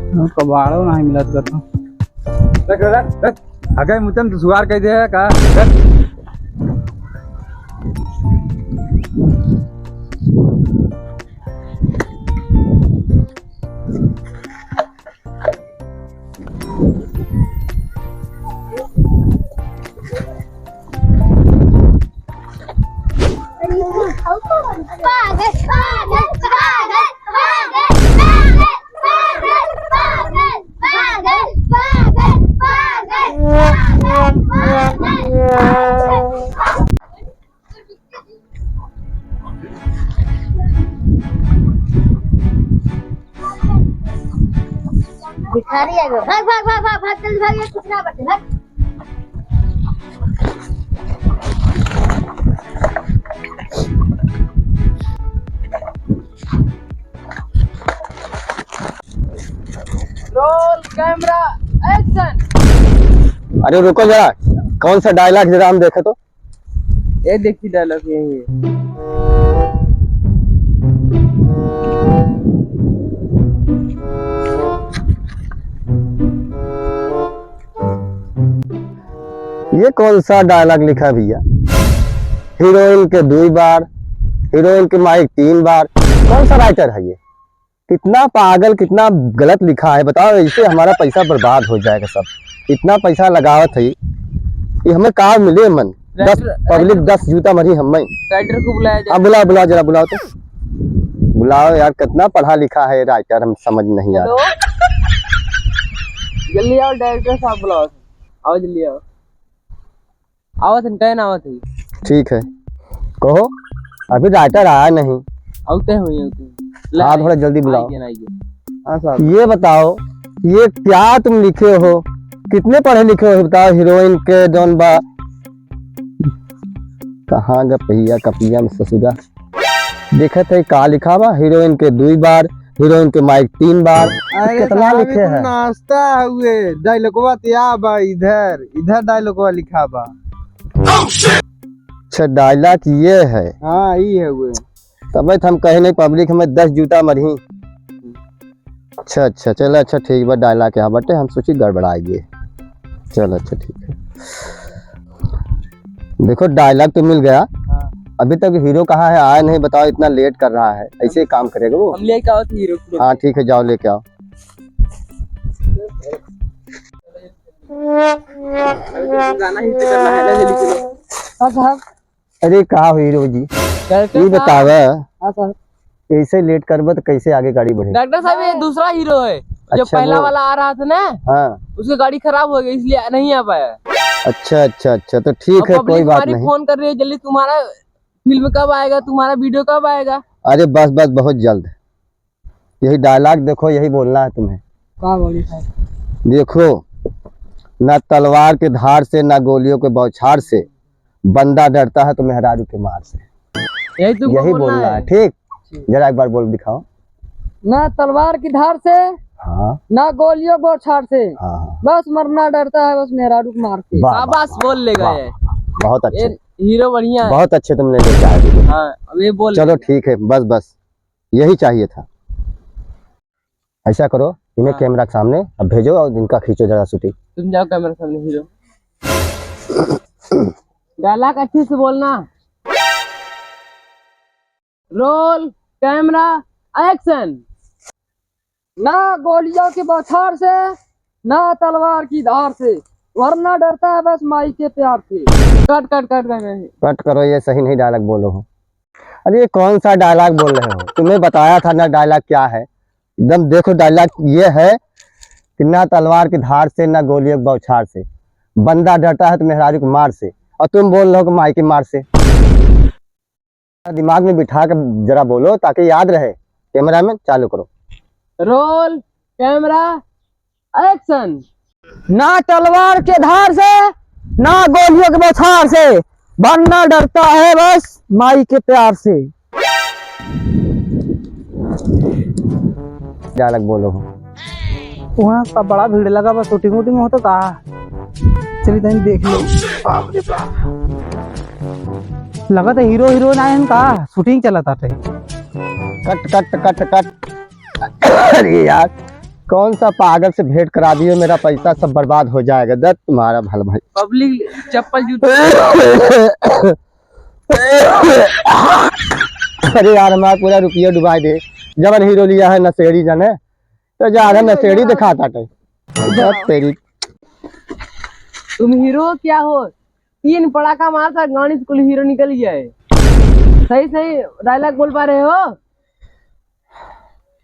कबाड़ो नहीं मिलत करता। रख रख रख अगर मुतम तो सुगार कह दे का भिखारी है भाग भाग भाग भाग भाग जल्दी भाग, ये कितना बचे भाग। Roll camera action. अरे रुको जरा, कौन सा डायलॉग जरा हम देखे तो। ये देखी डायलॉग यही है। ये कौन सा डायलॉग लिखा भैया? हीरोइन के 2 बार, हीरोइन के माइक 3 बार। कौन सा राइटर है ये? कितना पागल, कितना गलत लिखा है बताओ। इससे हमारा पैसा बर्बाद हो जाएगा सब। इतना पैसा लगावत है ये हमें कहाँ मिले मन। 10 पब्लिक 10 जूता मरी हमें। राइटर को बुलाया जाए। हाँ बुलाओ बुलाओ जरा बुलाओ तो। बुलाओ यार, कितना पढ़ा लिखा है राइटर, हम समझ नहीं आ रहा। जल्दी आओ, डायरेक्टर साहब बुलाओ। आओ जल्दी आओ। आवत कहना आवत है। ठीक है कहो, अभी राइटर आया नहीं। आते हुए हाँ थोड़ा जल्दी बुलाओ। हाँ साहब। ये बताओ, ये क्या तुम लिखे हो? कितने पढ़े लिखे हो बताओ। हीरोइन के जौन बा कहाँ गा पहिया कपिया में ससुरा देखा थे का लिखा बा। हीरोइन के 2 बार, हीरोइन के माइक 3 बार। कितना लिखे है? नाश्ता हुए डायलॉगवा त्या बा, इधर इधर डायलॉगवा लिखा बा। अच्छा डायलॉग ये है। हाँ ये है हुए। तब हम कहे नहीं पब्लिक हमें 10 जूता मरही। अच्छा अच्छा चलो अच्छा ठीक बा। डायलॉग यहाँ बटे हम सोची गड़बड़ाएंगे। चलो अच्छा ठीक है। देखो डायलॉग तो मिल गया। हाँ। अभी तक हीरो कहाँ है, आया नहीं बताओ। इतना लेट कर रहा है, ऐसे ही काम करेगा वो। हम लेके आओ हीरो को। हाँ ठीक है जाओ लेके आओ। गाना ही से करना है ना, जल्दी चलो। हाँ साहब। अरे कहा हीरो जी ये बतावा, हाँ साहब। ऐसे लेट करबा तो कैसे आगे गाड़ी बढ़ेगी? डॉक्टर साहब ये दूसरा हीरो है। जो अच्छा, पहला वाला आ रहा था ना, हाँ उसकी गाड़ी खराब हो गई इसलिए नहीं आ पाया। अच्छा अच्छा अच्छा तो ठीक है कोई बात नहीं। फोन कर रही है जल्दी, तुम्हारा फिल्म कब आएगा, तुम्हारा वीडियो कब आएगा? अरे बस बस बहुत जल्द। यही डायलॉग देखो, यही बोलना है तुम्हें। क्या बोली साहब? देखो, ना तलवार के धार से ना गोलियों के बौछार से बंदा डरता है तो मेहरारू के मार से। यही बोलना है ठीक। जरा एक बार बोल दिखाओ। ना तलवार की धार से, हाँ ना गोलियों बौछार से, हाँ बस मरना डरता है बस मेहरारू को मार के। बस बोल ले गए। बहुत अच्छे, हीरो बढ़िया है। बहुत अच्छे तुमने देखा है। हाँ अब ये बोल। चलो ठीक है बस बस यही चाहिए था। ऐसा करो इन्हें कैमरा के सामने अब भेजो और इनका खींचो जरा शूटिंग। तुम जाओ कैमरा सामने। हीरो डायलॉग अच्छे से बोलना। Roll camera action. ना गोलियों के बौछार से, ना तलवार की धार से, वरना डरता है बस माई के प्यार से। Cut cut cut cut cut करो, ये सही नहीं डायलॉग बोलो हो। अरे ये कौन सा डायलॉग बोल रहे हो? तुम्हें बताया था ना डायलॉग क्या है। एकदम देखो डायलॉग ये है कि ना तलवार की धार से ना गोलियों के बौछार से बंदा डरता है तो मेहरारू की मार से, और तुम बोल रहे हो कि माई की मार से। दिमाग में बिठा कर जरा बोलो ताकि याद रहे। कैमरा में चालू करो। Roll camera action. ना तलवार के धार से, ना गोलियों के बौछार से, बंदा डरता है बस माई के प्यार से। डायलॉग बोलो हो। वहाँ का बड़ा भीड़ लगा, बस शूटिंग वूटिंग हो तो कहा चलिए तनी देख लो। लगा था हीरो हीरोइन आए का शूटिंग चला था। Cut cut cut cut. अरे यार कौन सा पागल से भेंट करा दिए, मेरा पैसा सब बर्बाद हो जाएगा। दर्द तुम्हारा भल भाई। पब्लिक चप्पल जूते। अरे यार हमारा पूरा रुपया डुबा दे। जब हीरो लिया है नशेड़ी जाने तो ज्यादा नशेड़ी दिखाता थे। तेरी तुम हीरो क्या हो? 3 पड़ाका मारता गाड़ी से कुल हीरो निकल जाए। सही सही डायलॉग बोल पा रहे हो?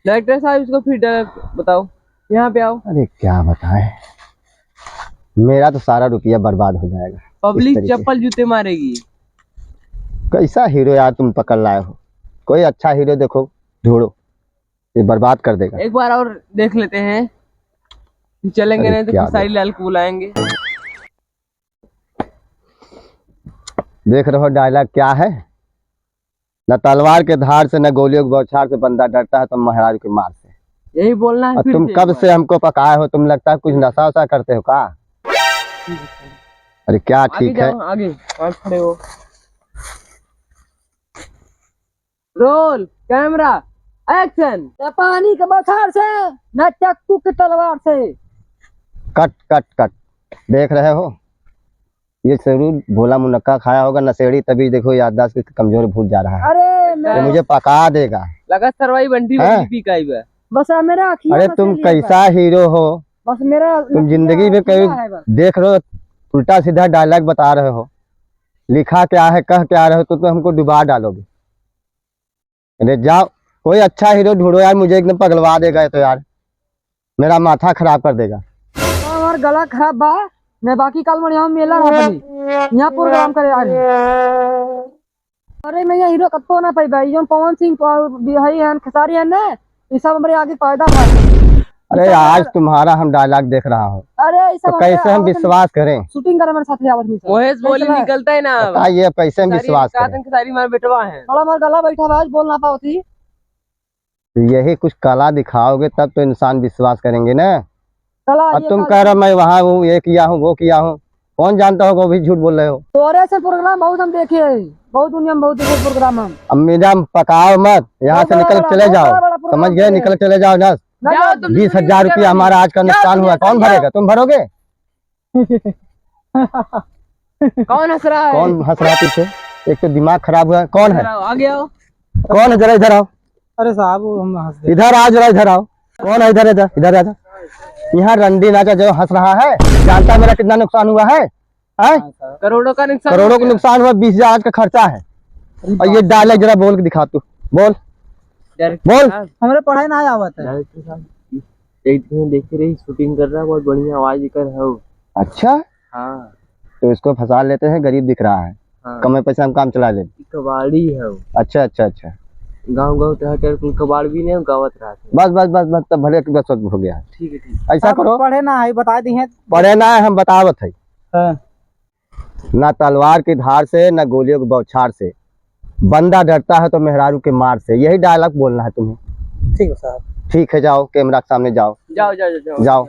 डायरेक्टर साहब इसको फिर डायलॉग बताओ, यहाँ पे आओ। अरे क्या बताएं, मेरा तो सारा रुपया बर्बाद हो जाएगा। पब्लिक चप्पल जूते मारेगी। कैसा हीरो यार तुम पकड़ लाए हो? कोई अच्छा हीरो देखो, ढूंढो, ये बर्बाद कर देगा। एक बार और देख लेते हैं, चलेंगे नहीं तो क्या खेसारी लाल को बुलाएंगे। देख रहे हो डायलॉग क्या है? न तलवार के धार से न गोलियों की बौछार से बंदा डरता है, तुम महाराज के मार से। यही बोलना है। और फिर तुम से कब एक से हमको पकाए हो? तुम लगता है कुछ नशा वशा करते हो का? अरे क्या बार। आगे ठीक है। जाओ, आगे आप खड़े हो। Roll camera action. न पानी के बौछार से न चाकू की तलवार से। Cut cut cut. देख रहे हो, ये जरूर भोला मुनक्का खाया होगा नशेड़ी, तभी देखो याददाश्त कमजोर भूल जा रहा है। अरे तो मुझे पका देगा। लगा सरवाई बंटी हैं? बंटी पीकाई बा। बस मेरा अखियाँ अरे बस तुम लिए कैसा हीरो हो? बस मेरा तुम जिंदगी में कहीं है बस। देख रहे हो उल्टा सीधा डायलॉग बता रहे हो, लिखा क्या है कह क्या रहे हो, तो हमको डुबा डालोगे। अरे जाओ कोई अच्छा हीरो ढूंढो यार, मुझे एकदम पगलवा देगा ये तो यार, मेरा माथा खराब कर देगा। और गला खराब बा। मैं बाकी कल में यहाँ मेला रहा यहाँ प्रोग्राम करे आ रही। अरे मैं यहाँ हीरो कत्तो ना पाई भाई, जो पवन सिंह बिहारी है खेसारी है ना, ये सब हमारे आगे पैदा था। अरे आज तुम्हारा हम डायलॉग देख रहा हूँ, अरे ये सब तो कैसे हम विश्वास करें? शूटिंग करे मेरे साथ आवत नहीं। मोहेश बोली निकलता है ना, बताइए कैसे हम विश्वास करें? खेसारी मार बेटवा है। थोड़ा मार गला बैठा हुआ है, बोल ना पाती। यही कुछ कला दिखाओगे तब तो इंसान विश्वास करेंगे ना। कला अब तुम कह रहे हो मैं वहाँ हूँ, ये किया हूँ वो किया हूँ, कौन जानता होगा, वो भी झूठ बोल रहे हो। तो और ऐसे प्रोग्राम बहुत हम देखे हैं, बहुत दुनिया में बहुत देखे प्रोग्राम हम। अब मेरा पकाओ मत, यहाँ से निकल चले जाओ, समझ गए? निकल चले जाओ ना। 20,000 रुपया हमारा आज का नुकसान हुआ, कौन भरेगा? तुम भरोगे? कौन हंस रहा है? कौन हंस रहा है पीछे? एक तो दिमाग खराब हुआ है। कौन है? आगे आओ। कौन है? जरा इधर आओ। अरे साहब हम हंस दे। इधर आ, जरा इधर आओ। कौन है? इधर इधर इधर आजा। यहाँ रंडी नाचा जो हंस रहा है, जानता मेरा कितना नुकसान हुआ है? करोड़ों का नुकसान। करोड़ों का नुकसान हुआ, 20,000 आज का खर्चा है। और ये डायलॉग जरा बोल के दिखा, तू बोल बोल। हमारे पढ़ाई ना आवत है। एक दिन देख रही शूटिंग कर रहा है, बहुत बढ़िया आवाज कर है। अच्छा हाँ तो इसको फंसा लेते हैं, गरीब दिख रहा है, हाँ। कम पैसा हम काम चला ले। कबाड़ी है वो। अच्छा अच्छा अच्छा, गाँव गाँव तहकर कबाड़ भी नहीं गावत रहा। बस बस बस बस, तब भले बस हो गया। ठीक है ठीक। ऐसा करो, पढ़े ना है बता दी है। पढ़े ना है हम बतावत है। ना तलवार की धार से न गोलियों की बौछार से, बंदा डरता है तो मेहरारू के मार से। यही डायलॉग बोलना है तुम्हें। ठीक है साहब। ठीक है, जाओ कैमरा के सामने जाओ। जाओ जाओ जाओ जाओ।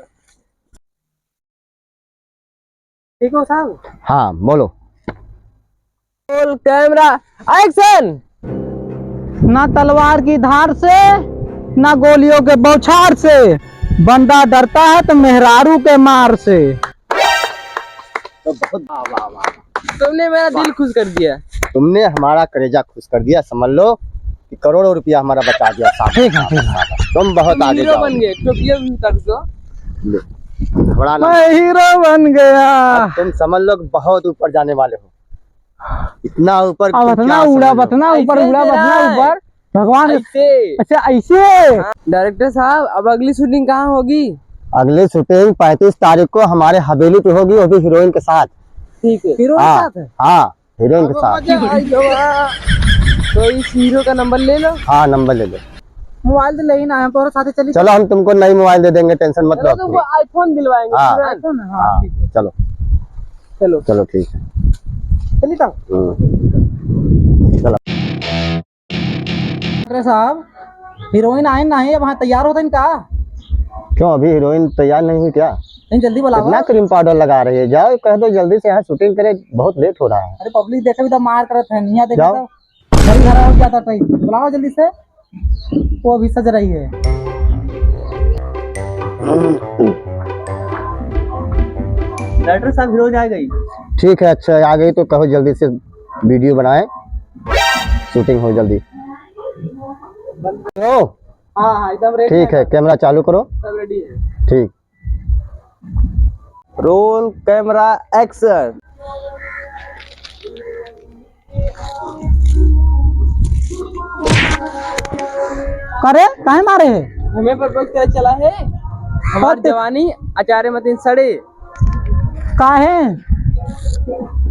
ठीक है साहब। हाँ बोलो। Roll camera action. ना तलवार की धार से ना गोलियों के बौछार से, बंदा डरता है तो मेहरारू के मार से। तुमने मेरा दिल खुश कर दिया। तुमने हमारा कलेजा खुश कर दिया, समझ लो कि करोड़ों रुपया हमारा बचा दिया साहब। ठीक है तुम बहुत आगे हीरो जाओ। बन गए, टोपिया भी उतार दो। घबरा ना, मैं हीरो बन गया। अब तुम समझ लो कि बहुत ऊपर जाने वाले हो, इतना ऊपर कि बतना क्या उड़ा समझ लो। बतना ऊपर ऐसे उड़ा दे बतना रहा है। ऊपर भगवान। ऐसे। अच्छा ऐसे। डायरेक्टर साहब अब अगली शूटिंग कहाँ होगी? अगली शूटिंग 35 तारीख को हमारे हवेली पे होगी, वो भी हीरोइन के साथ। ठीक है। हीरो के हाँ साथ है। हाँ, हीरोइन के साथ। तो इस हीरो का नंबर ले लो। हाँ नंबर ले लो। मोबाइल तो ले ही ना है, तो साथ चली। चलो हम तुमको नई मोबाइल दे देंगे, टेंशन मत लो। तुमको आईफोन दिलवाएंगे। हाँ। तुरंत। आईफोन है, हाँ हाँ ठीक है। चलो चलो चलो ठीक है। चली तब। अरे साहब हीरोइन आए ना है, वहाँ तैयार होता इनका। क्यों अभी हीरोइन तैयार नहीं हुई क्या? नहीं जल्दी बुलाओ। इतना क्रीम पाउडर लगा रही है, जाओ कह दो जल्दी से यहाँ शूटिंग करे, बहुत लेट हो रहा है। अरे पब्लिक देखे भी तो मार करत है, नहीं देखे जाओ। तो घर घर हो जाता ट्रेन। बुलाओ जल्दी से, वो अभी सज रही है। डायरेक्टर साहब हीरो आ गई। ठीक है, अच्छा आ गई तो कहो जल्दी से वीडियो बनाए, शूटिंग हो जल्दी। ओ, हाँ हाँ एकदम रेडी ठीक है, कैमरा चालू करो। सब रेडी है। ठीक, रोल कैमरा एक्शन। करे काहे मारे है? हमें प्रपोज कर चला है, हमारी जवानी अचारे मतीन सड़े। काहे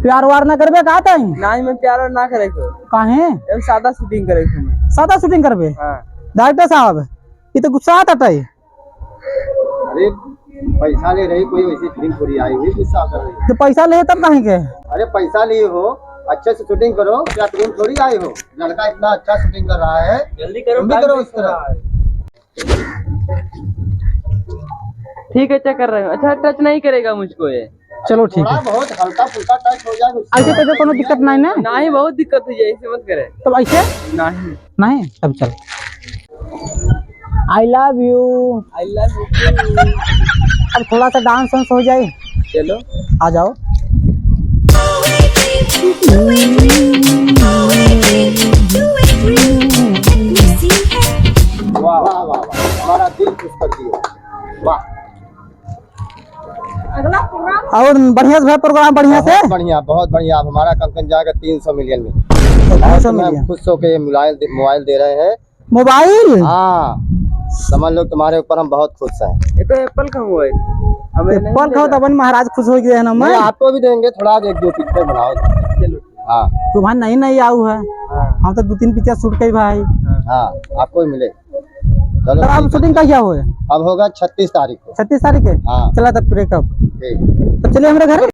प्यार वार ना करबे का तई? ना ही मैं प्यार और ना करे को, काहे एकदम सादा शूटिंग करे को मैं। सादा शूटिंग करबे? हाँ डायरेक्टर साहब ये तो गुस्सा आता है। अरे पैसा ले रही कोई वैसी फिल्म पूरी आई हुई, गुस्सा कर रही है। तो पैसा ले तब काहे के? अरे पैसा लिए हो, अच्छे से शूटिंग करो, क्या फिल्म थोड़ी आई हो। लड़का इतना अच्छा शूटिंग कर रहा है, जल्दी करो, तुम भी करो इस तरह। ठीक है, चेक कर रहे हो। अच्छा टच नहीं करेगा मुझको ये? चलो ठीक थोड़ा है, बहुत हल्का फुल्का टच हो जाए। ऐसे तो कोनो दिक्कत नहीं ना? ना ही बहुत दिक्कत हो जाए, ऐसे मत करे। तब ऐसे नहीं नहीं, तब चल। I love you. I love you. अब थोड़ा सा डांस वांस हो जाए। चलो आ जाओ। वाह वाह वाह, हमारा दिल खुश कर दिया। वाह, और बढ़िया से प्रोग्राम बढ़िया से। बहुत बढ़िया। अब हमारा कंकन जाएगा 300 मिलियन में। 300 मैं मिलियन खुश होकर ये मोबाइल दे रहे हैं। मोबाइल? हाँ, समझ लो तुम्हारे ऊपर हम बहुत खुश हैं। ये तो एप्पल का हुआ है, हमें नहीं एप्पल खाओ देगा। तब महाराज खुश हो गए है ना। मैं नहीं, आपको भी देंगे, थोड़ा एक दो पिक्चर बनाओ। चलो हाँ तुम्हारा नहीं आऊ है। हाँ हम तो 2-3 पिक्चर शूट कर भाई। हाँ, आपको भी मिले। चलो तब आप ठीक है। शूटिंग कहिया हुए? अब होगा 36 तारीख को। 36 तारीख के? हाँ चला तब ब्रेकअप। ठीक। तो चलिए हमारे घर।